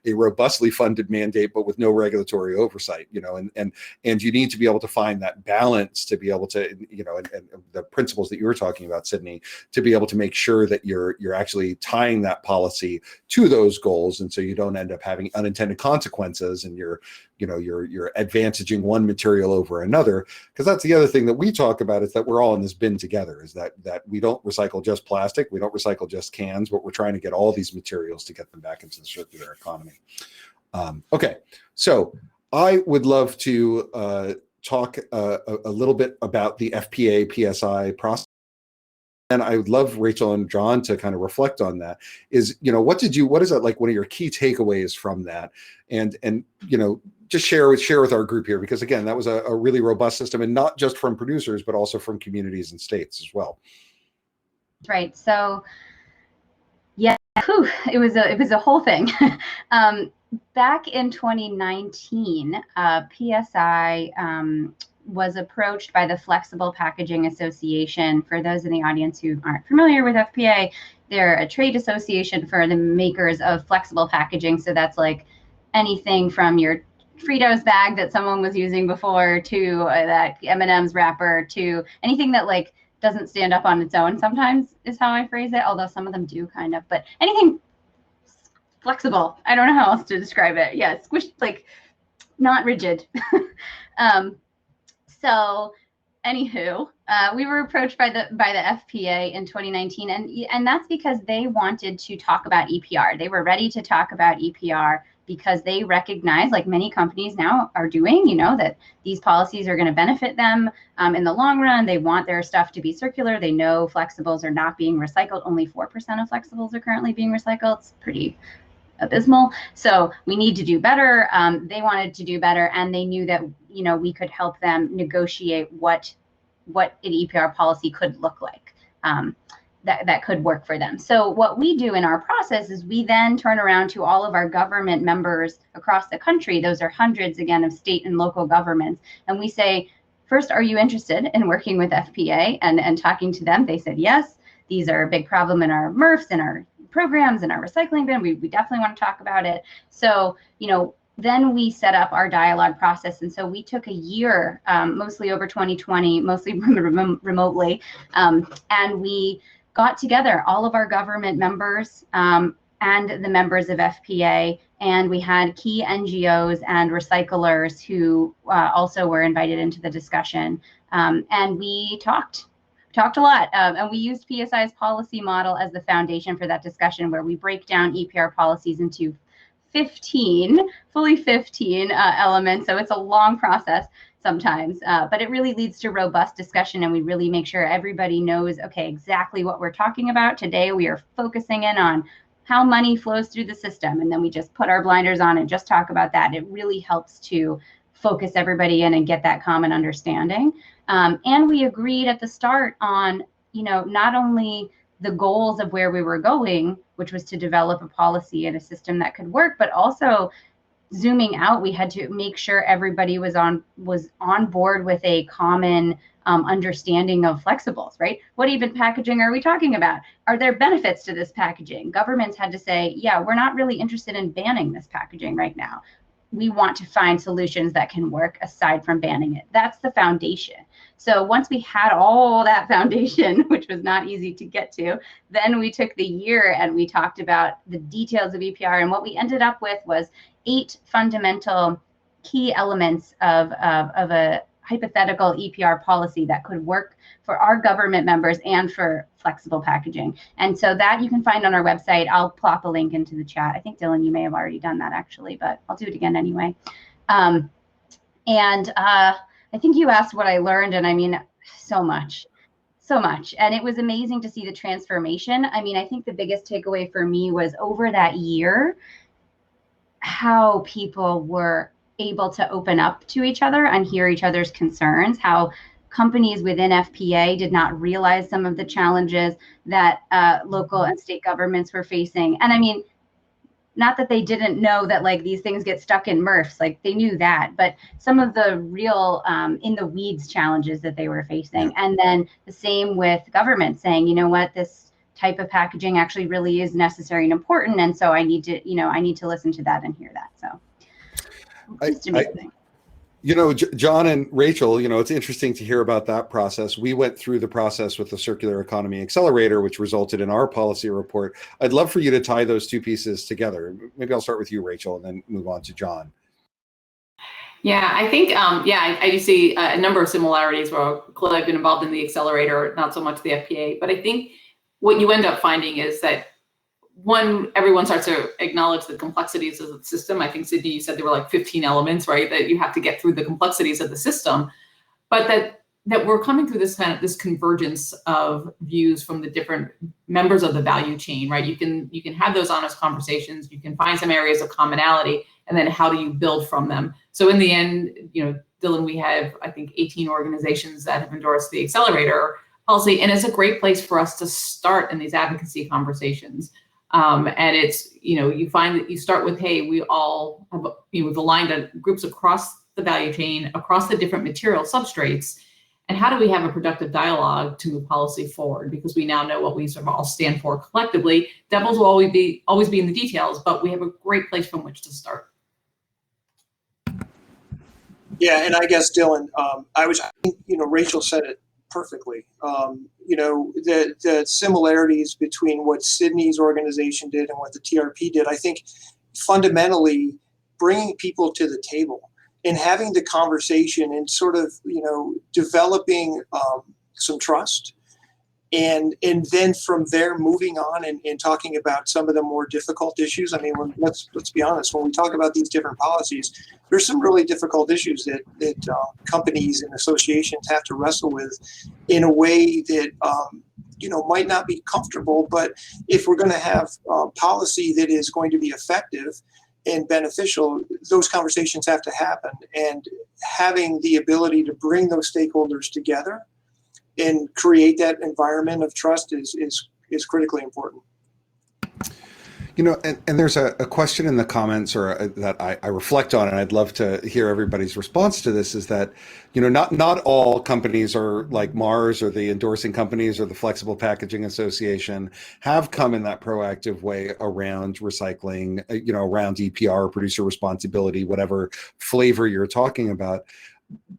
a robustly funded mandate, but with no regulatory oversight. And you need to be able to find that balance to be able to, and the principles that you were talking about, Sydney, to be able to make sure that you're actually tying that policy to those goals, and so you don't end up having unintended consequences, and you're advantaging one material over another. Because that's the other thing that we talk about, is that we're all in this bin together, is that we don't recycle just plastic, we don't recycle just cans, but we're trying to get all these materials to get them back into the circular economy. Okay, so I would love to talk a little bit about the FPA PSI process. And I would love Rachel and John to kind of reflect on that. Is, what is that, like, one of your key takeaways from that? And just share with our group here, because again, that was a really robust system, and not just from producers, but also from communities and states as well. Right. So yeah, it was a whole thing. Back in 2019, PSI was approached by the Flexible Packaging Association. For those in the audience who aren't familiar with FPA, they're a trade association for the makers of flexible packaging. So that's like anything from your Fritos bag that someone was using before, to that M&M's wrapper, to anything that like doesn't stand up on its own, sometimes is how I phrase it, although some of them do kind of, but anything flexible. I don't know how else to describe it. Yeah, squished, like not rigid. So anywho, we were approached by the FPA in 2019, and that's because they wanted to talk about EPR. They were ready to talk about EPR because they recognize, like many companies now are doing, that these policies are going to benefit them in the long run. They want their stuff to be circular. They know flexibles are not being recycled. Only 4% of flexibles are currently being recycled. It's pretty abysmal. So we need to do better. They wanted to do better, and they knew that we could help them negotiate what an EPR policy could look like, that could work for them. So what we do in our process is we then turn around to all of our government members across the country. Those are hundreds, again, of state and local governments, and we say, first, are you interested in working with FPA and talking to them? They said yes. These are a big problem in our MRFs and our programs and our recycling bin. We definitely want to talk about it. So, then we set up our dialogue process. And so we took a year, mostly over 2020, mostly remotely, and we got together all of our government members and the members of FPA, and we had key NGOs and recyclers who also were invited into the discussion, and we talked a lot, and we used PSI's policy model as the foundation for that discussion, where we break down EPR policies into 15 elements. So it's a long process sometimes, but it really leads to robust discussion, and we really make sure everybody knows, okay, exactly what we're talking about. Today, we are focusing in on how money flows through the system, and then we just put our blinders on and just talk about that. It really helps to focus everybody in and get that common understanding. And we agreed at the start on, not only the goals of where we were going, which was to develop a policy and a system that could work, but also zooming out, we had to make sure everybody was on board with a common understanding of flexibles, right? What even packaging are we talking about? Are there benefits to this packaging? Governments had to say, yeah, we're not really interested in banning this packaging right now. We want to find solutions that can work aside from banning it. That's the foundation. So once we had all that foundation, which was not easy to get to, then we took the year and we talked about the details of EPR. And what we ended up with was 8 fundamental key elements of a hypothetical EPR policy that could work for our government members and for flexible packaging. And so that you can find on our website. I'll plop a link into the chat. I think, Dylan, you may have already done that actually, but I'll do it again anyway. I think you asked what I learned, and I mean, so much. And it was amazing to see the transformation. I mean, I think the biggest takeaway for me was over that year, how people were able to open up to each other and hear each other's concerns, how companies within FPA did not realize some of the challenges that local and state governments were facing. And I mean, not that they didn't know that like these things get stuck in MRFs, like they knew that, but some of the real in the weeds challenges that they were facing. And then the same with government saying, you know what, this type of packaging actually really is necessary and important. And so I need to listen to that and hear that. So just amazing. You know, John and Rachel, you know, it's interesting to hear about that process. We went through the process with the Circular Economy Accelerator, which resulted in our policy report. I'd love for you to tie those two pieces together. Maybe I'll start with you, Rachel, and then move on to John. Yeah, I think, I do see a number of similarities where clearly I've been involved in the accelerator, not so much the FPA, but I think what you end up finding is that everyone starts to acknowledge the complexities of the system. I think, Sydney, you said there were like 15 elements, right, that you have to get through the complexities of the system, but that we're coming through this convergence of views from the different members of the value chain, right? You can have those honest conversations, you can find some areas of commonality, and then how do you build from them? So in the end, you know, Dylan, we have, I think, 18 organizations that have endorsed the accelerator policy, and it's a great place for us to start in these advocacy conversations. And it's, you know, you find that you start with, hey, we all have, we've aligned on groups across the value chain, across the different material substrates, and how do we have a productive dialogue to move policy forward? Because we now know what we sort of all stand for collectively. Devils will always be in the details, but we have a great place from which to start. Yeah, and I guess, Dylan, I think, you know, Rachel said it perfectly. You know, the similarities between what Sydney's organization did and what the TRP did, I think fundamentally bringing people to the table and having the conversation and sort of, you know, developing some trust. And then from there, moving on and talking about some of the more difficult issues. I mean, let's be honest, when we talk about these different policies, there's some really difficult issues that companies and associations have to wrestle with in a way that, you know, might not be comfortable. But if we're going to have policy that is going to be effective and beneficial, those conversations have to happen. And having the ability to bring those stakeholders together and create that environment of trust is critically important. You know, and there's a question in the comments that I reflect on, and I'd love to hear everybody's response to this, is that, you know, not all companies are like Mars or the endorsing companies or the Flexible Packaging Association have come in that proactive way around recycling, you know, around EPR, producer responsibility, whatever flavor you're talking about.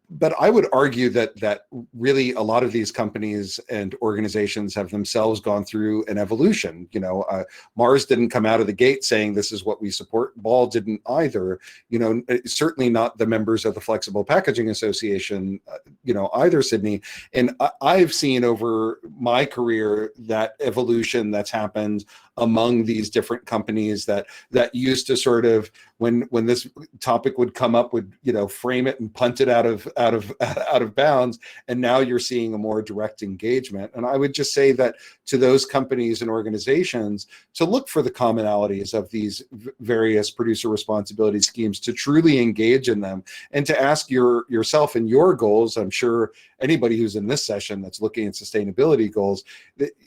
But I would argue that really a lot of these companies and organizations have themselves gone through an evolution. You know, Mars didn't come out of the gate saying this is what we support. Ball didn't either. You know, certainly not the members of the Flexible Packaging Association, you know, either, Sydney. And I've seen over my career that evolution that's happened among these different companies that used to sort of, when this topic would come up, would, you know, frame it and punt it out of bounds, and now you're seeing a more direct engagement. And I would just say that to those companies and organizations to look for the commonalities of these various producer responsibility schemes, to truly engage in them, and to ask yourself and your goals. I'm sure anybody who's in this session that's looking at sustainability goals,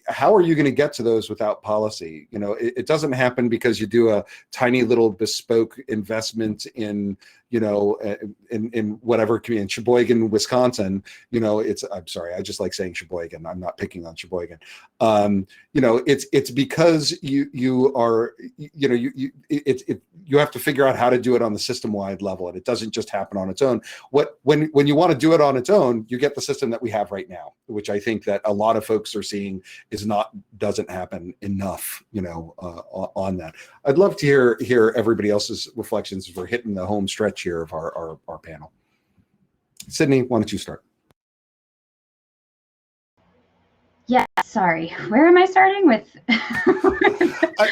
how are you going to get to those without policy? You know, it doesn't happen because you do a tiny little bespoke investment in, you know, in whatever community, in Sheboygan, Wisconsin. You know, I'm sorry, I just like saying Sheboygan. I'm not picking on Sheboygan. You know, it's because you are, you know, you have to figure out how to do it on the system-wide level, and it doesn't just happen on its own. When you want to do it on its own, you get the system that we have right now, which I think that a lot of folks are seeing doesn't happen enough, you know, on that. I'd love to hear everybody else's reflections as we're hitting the home stretch here of our panel. Sydney, why don't you start? Yeah, sorry. Where am I starting with?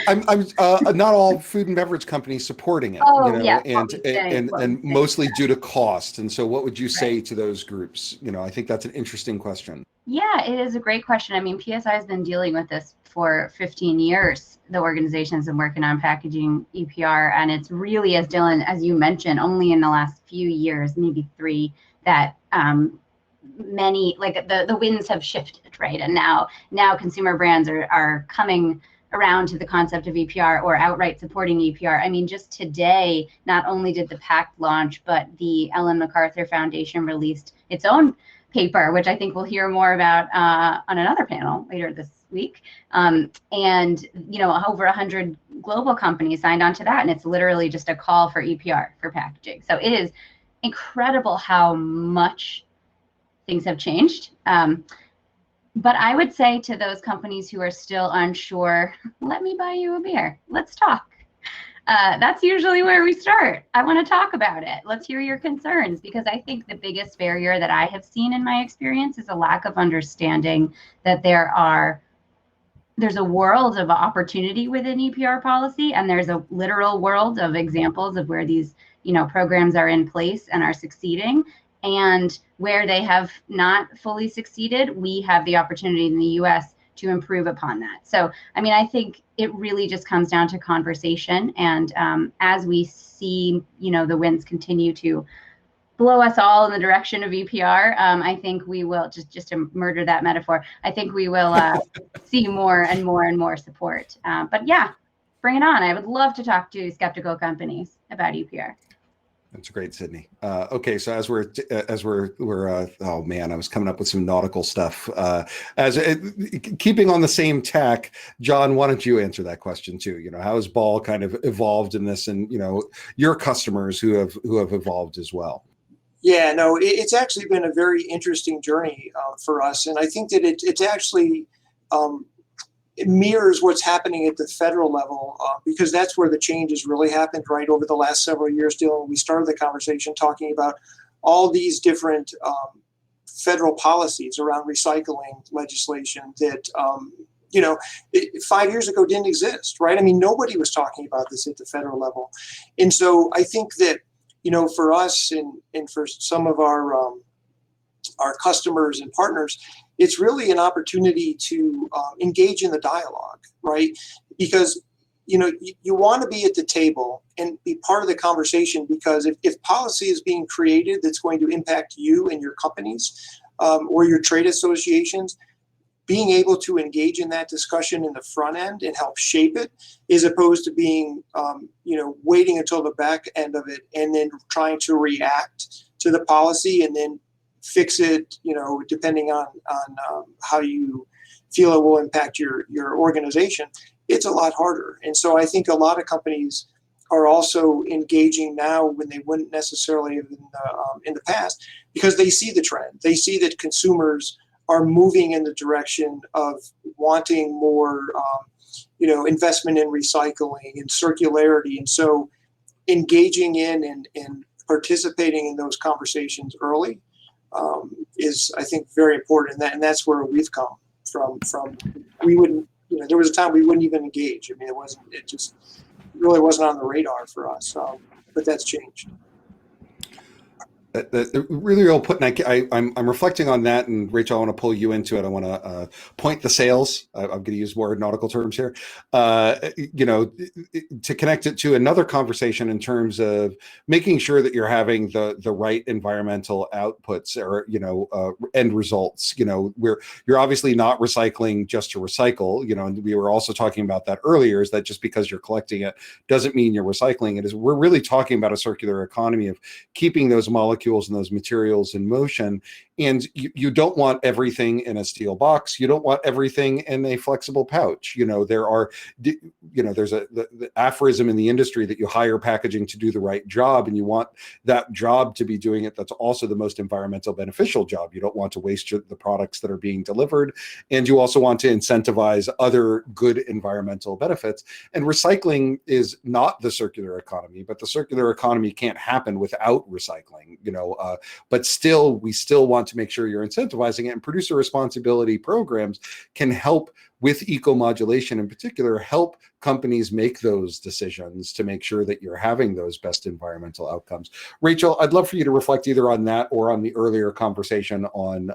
I'm not all food and beverage companies supporting it, oh, you know, yeah, and mostly due to cost. And so what would you say to those groups? You know, I think that's an interesting question. Yeah, it is a great question. I mean, PSI has been dealing with this for 15 years. The organization's been working on packaging EPR, and it's really, as Dylan, as you mentioned, only in the last few years, maybe 3, that many, like the winds have shifted, right? And now consumer brands are coming around to the concept of EPR or outright supporting EPR. I mean, just today, not only did the PACT launch, but the Ellen MacArthur Foundation released its own paper, which I think we'll hear more about on another panel later this week. And, you know, over 100 global companies signed on to that. And it's literally just a call for EPR for packaging. So it is incredible how much things have changed. But I would say to those companies who are still unsure, let me buy you a beer. Let's talk. That's usually where we start. I want to talk about it. Let's hear your concerns, because I think the biggest barrier that I have seen in my experience is a lack of understanding that there's a world of opportunity within EPR policy, and there's a literal world of examples of where these, programs are in place and are succeeding. And where they have not fully succeeded, we have the opportunity in the US to improve upon that. So, I think it really just comes down to conversation. And as we see, the winds continue to blow us all in the direction of EPR, I think we will, just to murder that metaphor, I think we will see more and more and more support. But yeah, bring it on. I would love to talk to skeptical companies about EPR. That's great, Sydney. Okay, so as we're oh man, I was coming up with some nautical stuff. Keeping on the same tack, John, why don't you answer that question too? How has Ball kind of evolved in this, and your customers who have evolved as well? Yeah, no, it's actually been a very interesting journey for us, and I think that it's actually it mirrors what's happening at the federal level, because that's where the change has really happened right over the last several years. Dylan, we started the conversation talking about all these different federal policies around recycling legislation that 5 years ago didn't exist, right? Nobody was talking about this at the federal level, and so I think that for us and for some of our customers and partners, it's really an opportunity to engage in the dialogue, right? Because you want to be at the table and be part of the conversation, because if policy is being created that's going to impact you and your companies or your trade associations, being able to engage in that discussion in the front end and help shape it, as opposed to being waiting until the back end of it and then trying to react to the policy and then fix it, depending on how you feel it will impact your organization. It's a lot harder. And so I think a lot of companies are also engaging now when they wouldn't necessarily have in the past, because they see the trend. They see that consumers are moving in the direction of wanting more, investment in recycling and circularity. And so engaging in and participating in those conversations early is, I think, very important, and that's where we've come from. We wouldn't, there was a time we wouldn't even engage. It just really wasn't on the radar for us. But that's changed. Really well put. And I'm reflecting on that, and Rachel, I want to pull you into it. I want to point the sails. I'm going to use more nautical terms here. To connect it to another conversation in terms of making sure that you're having the right environmental outputs or end results. Where you're obviously not recycling just to recycle. And we were also talking about that earlier. Is that just because you're collecting it doesn't mean you're recycling it? We're really talking about a circular economy of keeping those molecules and those materials in motion. And you don't want everything in a steel box. You don't want everything in a flexible pouch. There's the aphorism in the industry that you hire packaging to do the right job, and you want that job to be doing it. That's also the most environmental beneficial job. You don't want to waste the products that are being delivered. And you also want to incentivize other good environmental benefits. And recycling is not the circular economy, but the circular economy can't happen without recycling, but we still want to make sure you're incentivizing it, and producer responsibility programs can help with eco-modulation in particular, help companies make those decisions to make sure that you're having those best environmental outcomes. Rachel, I'd love for you to reflect either on that or on the earlier conversation on,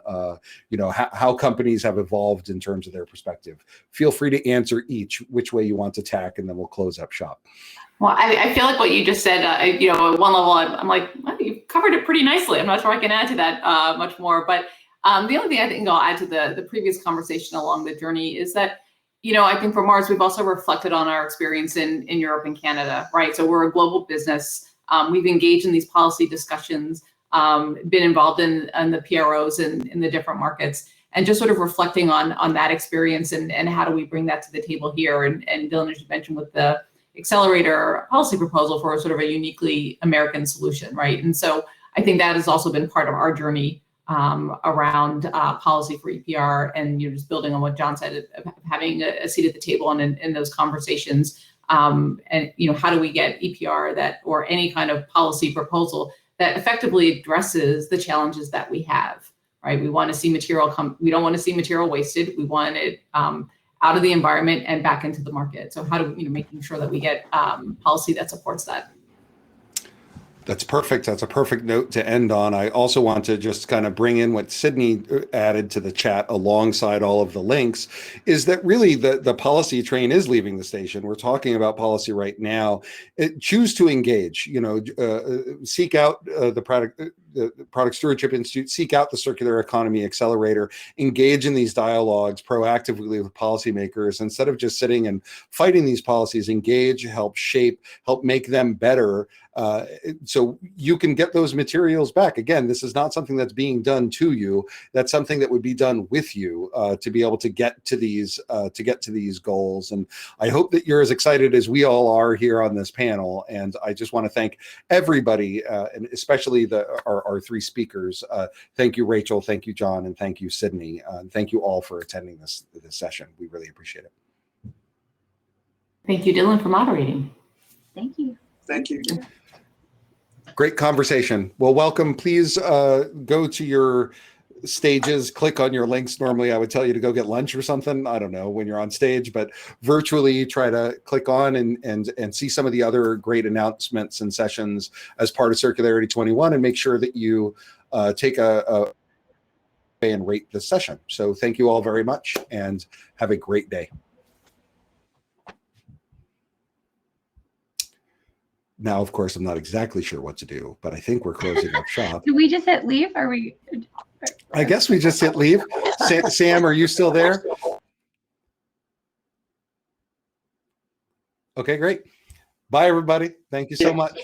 how companies have evolved in terms of their perspective. Feel free to answer which way you want to tack, and then we'll close up shop. Well, I feel like what you just said, at one level, I'm like, well, you've covered it pretty nicely. I'm not sure I can add to that much more. But the only thing I think I'll add to the previous conversation along the journey is that, I think for Mars, we've also reflected on our experience in Europe and Canada, right? So we're a global business. We've engaged in these policy discussions, been involved in the PROs in the different markets, and just sort of reflecting on that experience and how do we bring that to the table here. And Dylan, as you mentioned, with the accelerator policy proposal for sort of a uniquely American solution, right? And so I think that has also been part of our journey around policy for EPR, and just building on what John said, of having a seat at the table and in those conversations. And how do we get EPR or any kind of policy proposal that effectively addresses the challenges that we have, right? We want to see material we don't want to see material wasted. We want it out of the environment and back into the market. So how do we, making sure that we get policy that supports that. That's perfect. That's a perfect note to end on. I also want to just kind of bring in what Sydney added to the chat alongside all of the links, is that really the policy train is leaving the station. We're talking about policy right now. Choose to engage, seek out the Product Stewardship Institute, seek out the Circular Economy Accelerator, engage in these dialogues proactively with policymakers instead of just sitting and fighting these policies. Engage, help shape, help make them better. So you can get those materials back. Again, this is not something that's being done to you. That's something that would be done with you to be able to get to these goals. And I hope that you're as excited as we all are here on this panel. And I just want to thank everybody, and especially our three speakers. Thank you, Rachel. Thank you, John, and thank you, Sydney. Thank you all for attending this session. We really appreciate it. Thank you, Dylan, for moderating. Thank you. Thank you. Great conversation. Well, welcome. Please go to your stages, click on your links. Normally I would tell you to go get lunch or something, I don't know, when you're on stage, but virtually try to click on and see some of the other great announcements and sessions as part of Circularity 21, and make sure that you take a and rate this session. So thank you all very much and have a great day. Now, of course, I'm not exactly sure what to do, but I think we're closing up shop. Did we just hit leave? Are we? I guess we just hit leave. Sam, are you still there? Okay, great. Bye, everybody. Thank you so much.